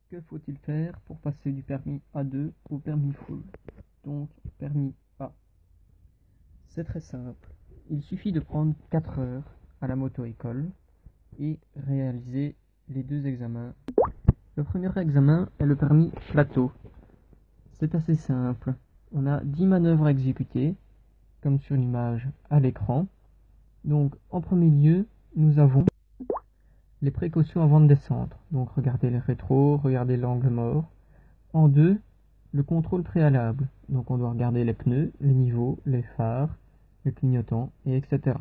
Que faut-il faire pour passer du permis A2 au permis full? Donc, permis A. C'est très simple. Il suffit de prendre 4 heures à la moto-école et réaliser les 2 examens. Le premier examen est le permis plateau. C'est assez simple. On a 10 manœuvres à exécuter, comme sur l'image à l'écran. Donc, en premier lieu, nous avons les précautions avant de descendre. Donc, regardez les rétros, regardez l'angle mort. En 2, le contrôle préalable. Donc, on doit regarder les pneus, les niveaux, les phares, les clignotants, et etc.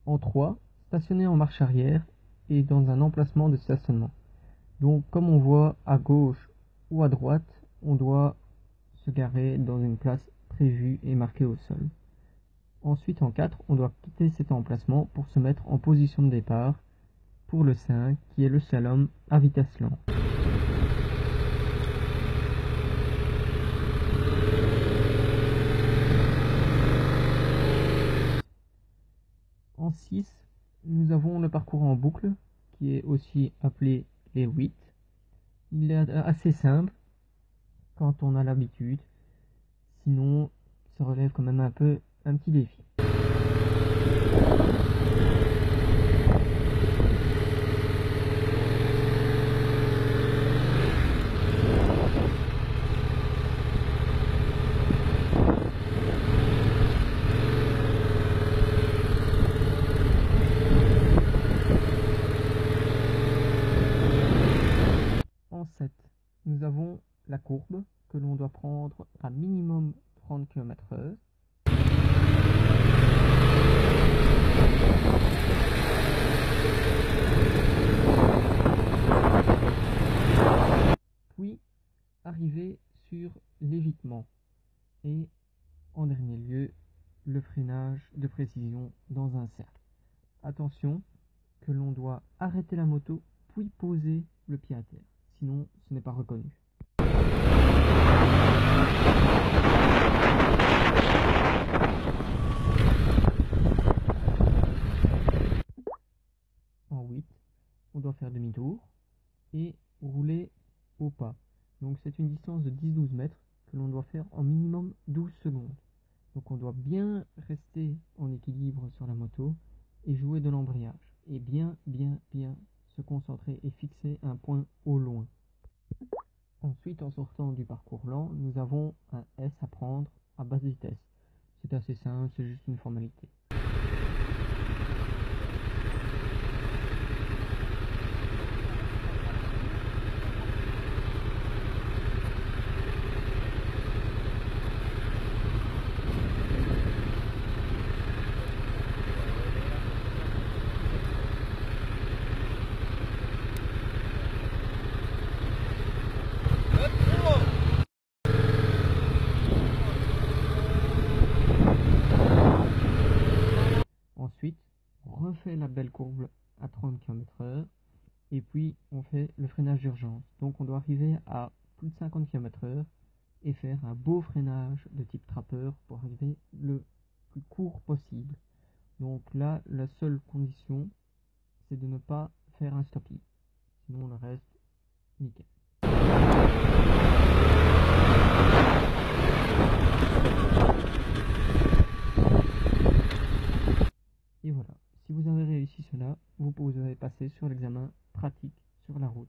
En 3, stationner en marche arrière et dans un emplacement de stationnement. Donc, comme on voit à gauche ou à droite, on doit se garer dans une place prévue et marquée au sol. Ensuite, en 4, on doit quitter cet emplacement pour se mettre en position de départ pour le 5, qui est le slalom à vitesse lente. En 6, nous avons le parcours en boucle, qui est aussi appelé les 8. Il est assez simple quand on a l'habitude, sinon ça relève quand même un petit défi. En 7, nous avons la courbe que l'on doit prendre à minimum 30 km/h. Puis arriver sur l'évitement. Et en dernier lieu, le freinage de précision dans un cercle. Attention que l'on doit arrêter la moto puis poser le pied à terre. Sinon, ce n'est pas reconnu. En 8, on doit faire demi-tour et rouler au pas. Donc c'est une distance de 10-12 mètres que l'on doit faire en minimum 12 secondes. Donc on doit bien rester en équilibre sur la moto et jouer de l'embrayage. Et bien se concentrer et fixer un point au loin. Ensuite, en sortant du parcours lent, nous avons un S à prendre à basse vitesse. C'est assez simple, c'est juste une formalité. Ensuite, on refait la belle courbe à 30 km/h et puis on fait le freinage d'urgence. Donc on doit arriver à plus de 50 km/h et faire un beau freinage de type trappeur pour arriver le plus court possible. Donc là, la seule condition, c'est de ne pas faire un stop-lit. Sinon le reste, nickel. Et voilà, si vous avez réussi cela, vous pouvez passer sur l'examen pratique sur la route.